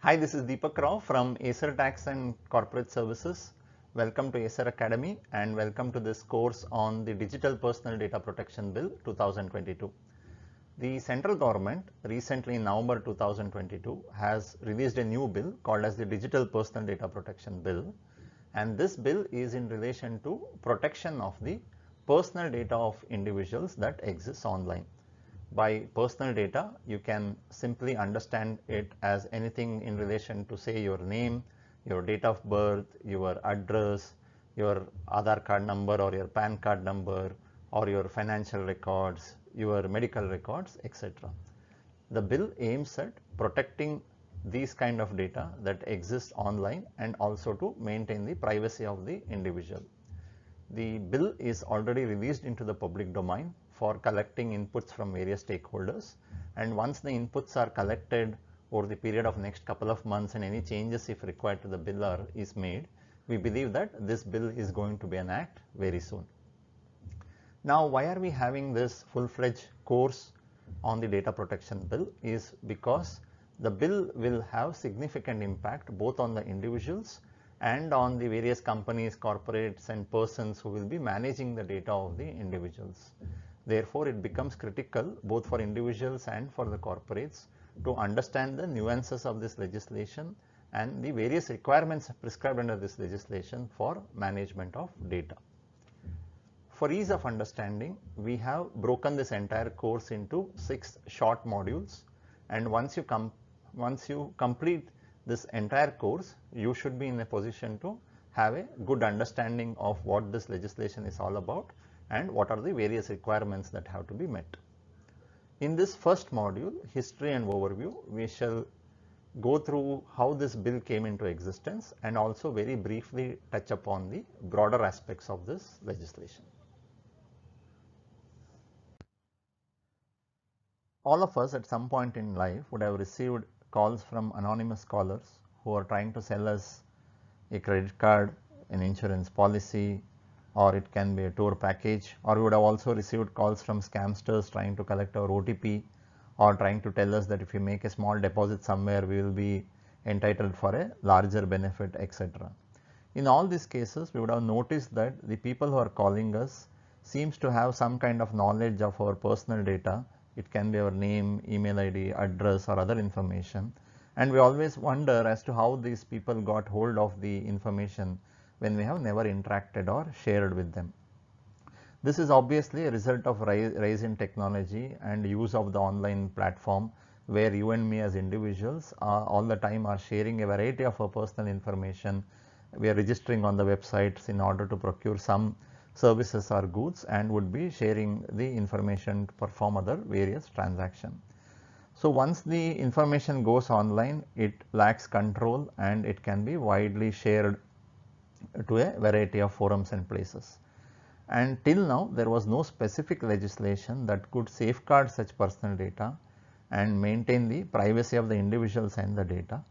Hi, this is Deepak Rao from Acer Tax and Corporate Services. Welcome to Acer Academy and welcome to this course on the Digital Personal Data Protection Bill 2022. The central government recently in November 2022 has released a new bill called as the Digital Personal Data Protection Bill, and this bill is in relation to protection of the personal data of individuals that exists online. By personal data, you can simply understand it as anything in relation to, say, your name, your date of birth, your address, your Aadhaar card number or your PAN card number, or your financial records, your medical records, etc. The bill aims at protecting these kind of data that exist online and also to maintain the privacy of the individual. The bill is already released into the public domain for collecting inputs from various stakeholders, and once the inputs are collected over the period of next couple of months and any changes if required to the bill is made, we believe that this bill is going to be an act very soon. Now, why are we having this full-fledged course on the data protection bill is because the bill will have significant impact both on the individuals and on the various companies, corporates and persons who will be managing the data of the individuals. Therefore, it becomes critical both for individuals and for the corporates to understand the nuances of this legislation and the various requirements prescribed under this legislation for management of data. For ease of understanding, we have broken this entire course into 6 short modules, and once you complete this entire course, you should be in a position to have a good understanding of what this legislation is all about and what are the various requirements that have to be met. In this first module, history and overview, we shall go through how this bill came into existence and also very briefly touch upon the broader aspects of this legislation. All of us at some point in life would have received calls from anonymous callers who are trying to sell us a credit card, an insurance policy, or it can be a tour package, or we would have also received calls from scamsters trying to collect our OTP or trying to tell us that if you make a small deposit somewhere, we will be entitled for a larger benefit, etc. In all these cases, we would have noticed that the people who are calling us seems to have some kind of knowledge of our personal data. It can be our name, email ID, address or other information, and we always wonder as to how these people got hold of the information when we have never interacted or shared with them. This is obviously a result of rise in technology and use of the online platform, where you and me as individuals all the time are sharing a variety of our personal information. We are registering on the websites in order to procure some services or goods and would be sharing the information to perform other various transactions. So, once the information goes online, it lacks control and it can be widely shared to a variety of forums and places. And till now, there was no specific legislation that could safeguard such personal data and maintain the privacy of the individuals and the data.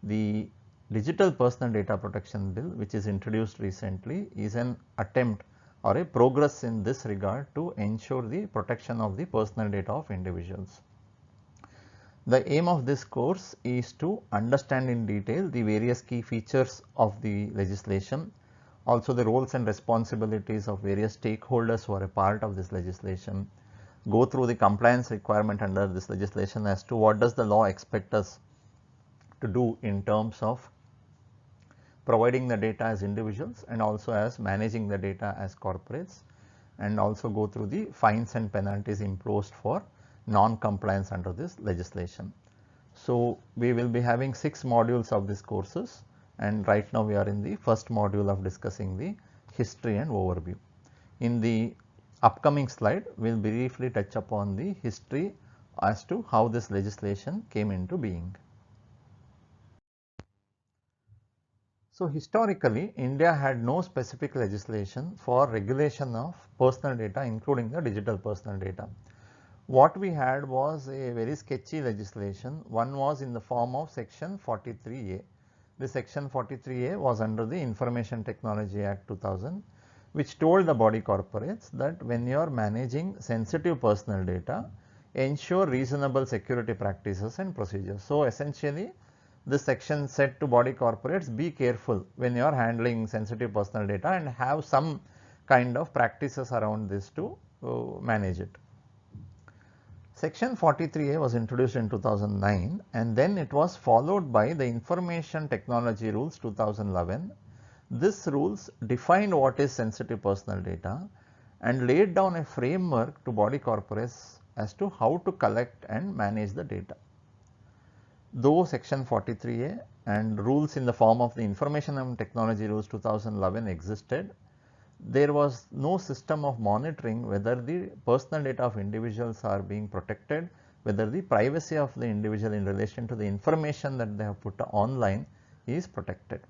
The Digital Personal Data Protection Bill, which is introduced recently, is an attempt or a progress in this regard to ensure the protection of the personal data of individuals. The aim of this course is to understand in detail the various key features of the legislation, also the roles and responsibilities of various stakeholders who are a part of this legislation, go through the compliance requirement under this legislation as to what does the law expect us to do in terms of providing the data as individuals and also as managing the data as corporates, and also go through the fines and penalties imposed for non-compliance under this legislation. So, we will be having 6 modules of these courses, and right now we are in the first module of discussing the history and overview. In the upcoming slide, we will briefly touch upon the history as to how this legislation came into being. So, historically, India had no specific legislation for regulation of personal data, including the digital personal data. What we had was a very sketchy legislation. One was in the form of section 43A. The section 43A was under the Information Technology Act 2000, which told the body corporates that when you are managing sensitive personal data, ensure reasonable security practices and procedures. So, essentially this section said to body corporates, be careful when you are handling sensitive personal data and have some kind of practices around this to manage it. Section 43A was introduced in 2009 and then it was followed by the Information Technology Rules 2011. This rules defined what is sensitive personal data and laid down a framework to body corporates as to how to collect and manage the data. Though Section 43A and rules in the form of the Information and Technology Rules 2011 existed, there was no system of monitoring whether the personal data of individuals are being protected, whether the privacy of the individual in relation to the information that they have put online is protected.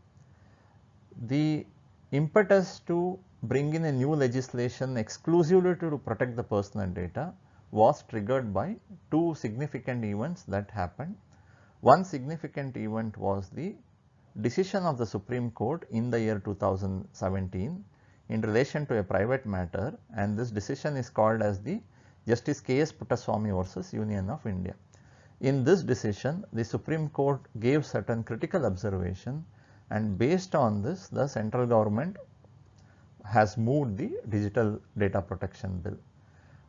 The impetus to bring in a new legislation exclusively to protect the personal data was triggered by two significant events that happened. One significant event was the decision of the Supreme Court in the year 2017 in relation to a private matter, and this decision is called as the Justice K.S. Puttaswamy versus Union of India. In this decision, the Supreme Court gave certain critical observation, and based on this, the central government has moved the Digital Data Protection Bill.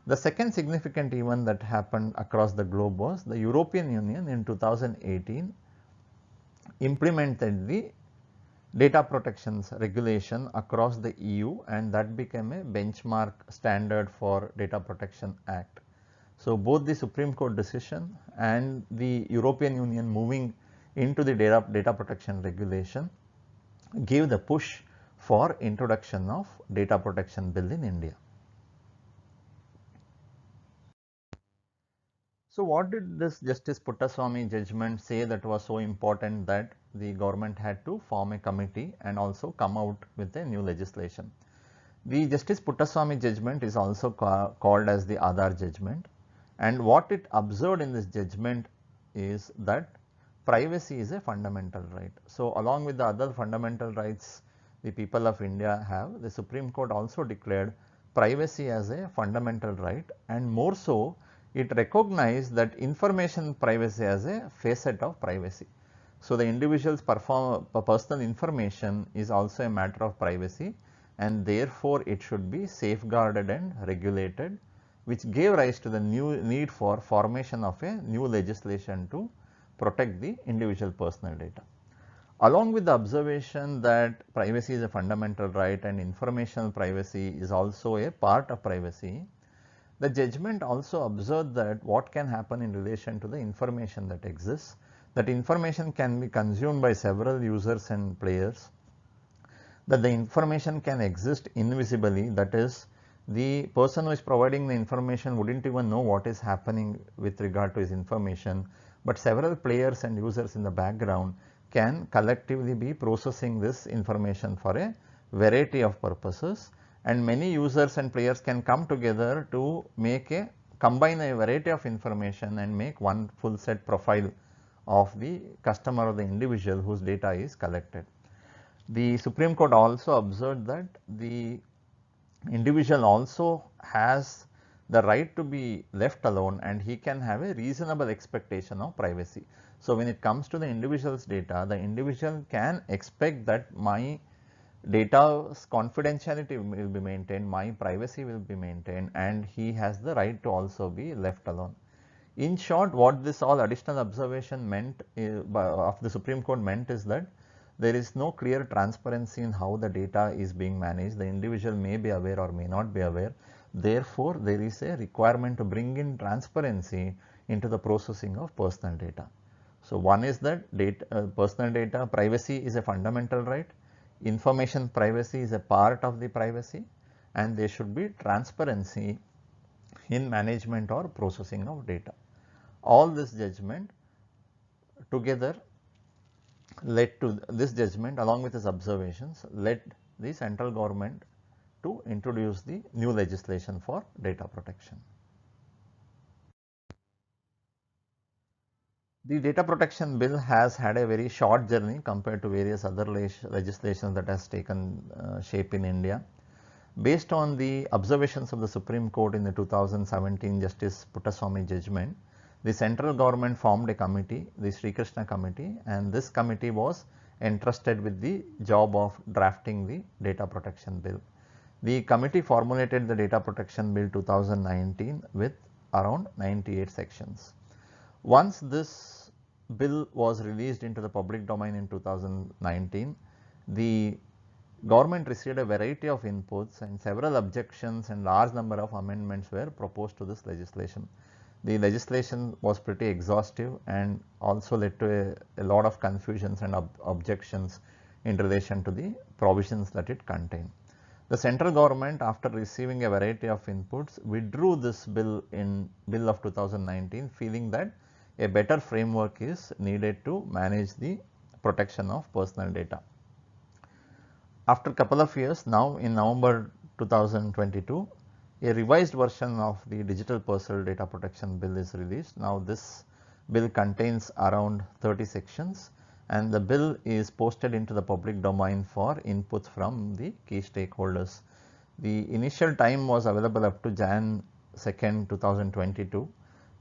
The second significant event that happened across the globe was the European Union in 2018 implemented the data protections regulation across the EU, and that became a benchmark standard for Data Protection Act. So, both the Supreme Court decision and the European Union moving into the data protection regulation gave the push for introduction of Data Protection Bill in India. So, what did this Justice Puttaswamy judgment say that was so important that the government had to form a committee and also come out with a new legislation? The Justice Puttaswamy judgment is also called as the Aadhaar judgment, and what it observed in this judgment is that privacy is a fundamental right. So, along with the other fundamental rights the people of India have, the Supreme Court also declared privacy as a fundamental right, and more so it recognized that information privacy as a facet of privacy. So, the individual's personal information is also a matter of privacy, and therefore, it should be safeguarded and regulated, which gave rise to the new need for formation of a new legislation to protect the individual personal data. Along with the observation that privacy is a fundamental right and informational privacy is also a part of privacy, the judgment also observed that what can happen in relation to the information that exists, that information can be consumed by several users and players, that the information can exist invisibly, that is, the person who is providing the information wouldn't even know what is happening with regard to his information, but several players and users in the background can collectively be processing this information for a variety of purposes, and many users and players can come together to combine a variety of information and make one full set profile of the customer or the individual whose data is collected. The Supreme Court also observed that the individual also has the right to be left alone and he can have a reasonable expectation of privacy. So, when it comes to the individual's data, the individual can expect that my data's confidentiality will be maintained, my privacy will be maintained, and he has the right to also be left alone. In short, what this all additional observation meant of the Supreme Court meant is that there is no clear transparency in how the data is being managed. The individual may be aware or may not be aware. Therefore, there is a requirement to bring in transparency into the processing of personal data. So, one is that personal data privacy is a fundamental right, information privacy is a part of the privacy, and there should be transparency in management or processing of data. All this judgment together led to this judgment along with its observations led the central government to introduce the new legislation for data protection. The Data Protection Bill has had a very short journey compared to various other legislations that has taken shape in India. Based on the observations of the Supreme Court in the 2017 Justice Puttaswamy judgment, The central government formed a committee, the Sri Krishna committee, and this committee was entrusted with the job of drafting the data protection bill. The committee formulated the data protection bill 2019 with around 98 sections. Once this bill was released into the public domain in 2019, the government received a variety of inputs and several objections and large number of amendments were proposed to this legislation. The legislation was pretty exhaustive and also led to a lot of confusions and objections in relation to the provisions that it contained. The central government, after receiving a variety of inputs, withdrew this bill in Bill of 2019, feeling that a better framework is needed to manage the protection of personal data. After a couple of years, now in November 2022, a revised version of the Digital Personal Data Protection Bill is released. Now this bill contains around 30 sections and the bill is posted into the public domain for inputs from the key stakeholders. The initial time was available up to Jan 2nd, 2022.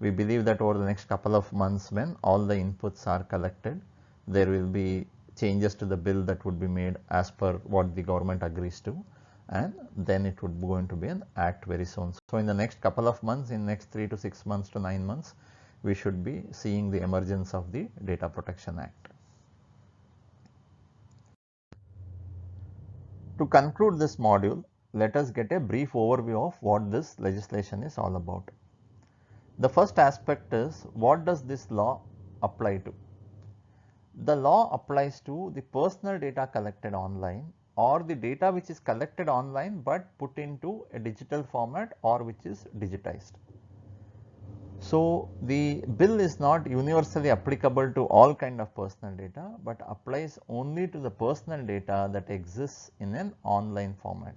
We believe that over the next couple of months, when all the inputs are collected, there will be changes to the bill that would be made as per what the government agrees to, and then it would be going to be an act very soon. So in the next couple of months, in next 3 to 6 months to 9 months, we should be seeing the emergence of the Data Protection Act. To conclude this module, let us get a brief overview of what this legislation is all about. The first aspect is, what does this law apply to? The law applies to the personal data collected online or the data which is collected online but put into a digital format or which is digitized. So the bill is not universally applicable to all kind of personal data, but applies only to the personal data that exists in an online format.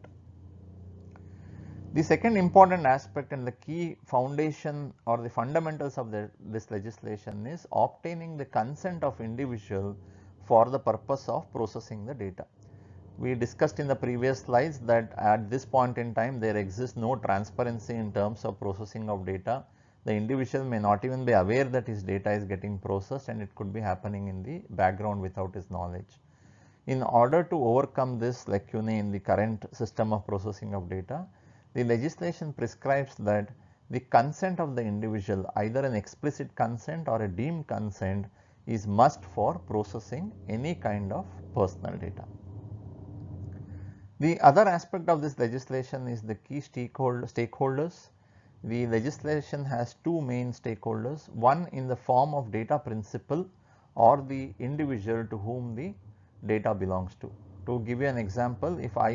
The second important aspect and the key foundation or the fundamentals of this legislation is obtaining the consent of individual for the purpose of processing the data. We discussed in the previous slides that at this point in time there exists no transparency in terms of processing of data. The individual may not even be aware that his data is getting processed and it could be happening in the background without his knowledge. In order to overcome this lacunae in the current system of processing of data, the legislation prescribes that the consent of the individual, either an explicit consent or a deemed consent, is must for processing any kind of personal data. The other aspect of this legislation is the key stakeholders. The legislation has two main stakeholders, one in the form of data principal or the individual to whom the data belongs to. To give you an example, if I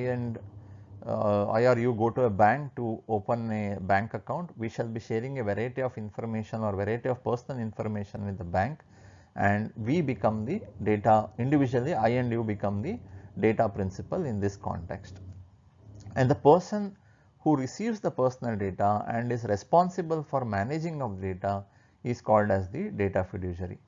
or you go to a bank to open a bank account, we shall be sharing a variety of information or variety of personal information with the bank, and we become the data individually. I and you become the data principal in this context, and the person who receives the personal data and is responsible for managing of data is called as the data fiduciary.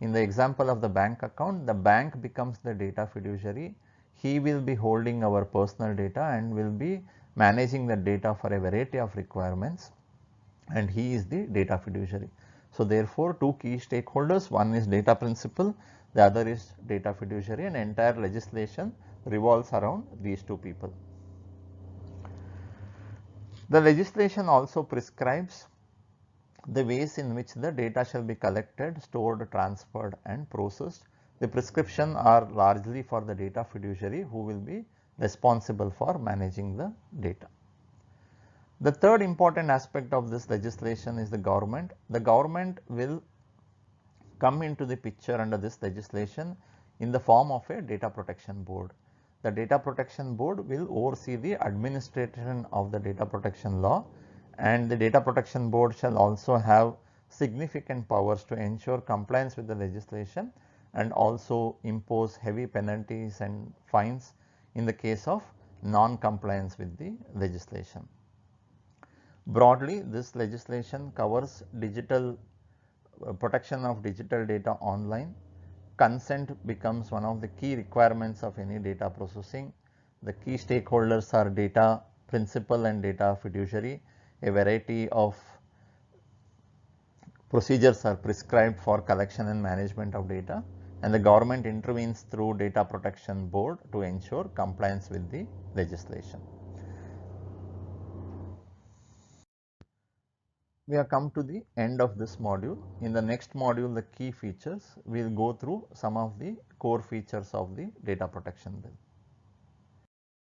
In the example of the bank account, the bank becomes the data fiduciary. He will be holding our personal data and will be managing the data for a variety of requirements, and he is the data fiduciary. So therefore, two key stakeholders, one is data principal, the other is data fiduciary, and entire legislation revolves around these two people. The legislation also prescribes the ways in which the data shall be collected, stored, transferred and processed. The prescription are largely for the data fiduciary who will be responsible for managing the data. The third important aspect of this legislation is the government. The government will come into the picture under this legislation in the form of a data protection board. The data protection board will oversee the administration of the data protection law, and the data protection board shall also have significant powers to ensure compliance with the legislation and also impose heavy penalties and fines in the case of non-compliance with the legislation. Broadly, this legislation covers digital protection of digital data online. Consent becomes one of the key requirements of any data processing. The key stakeholders are data principal and data fiduciary. A variety of procedures are prescribed for collection and management of data, and the government intervenes through Data Protection Board to ensure compliance with the legislation. We have come to the end of this module. In the next module, the key features, we will go through some of the core features of the data protection bill.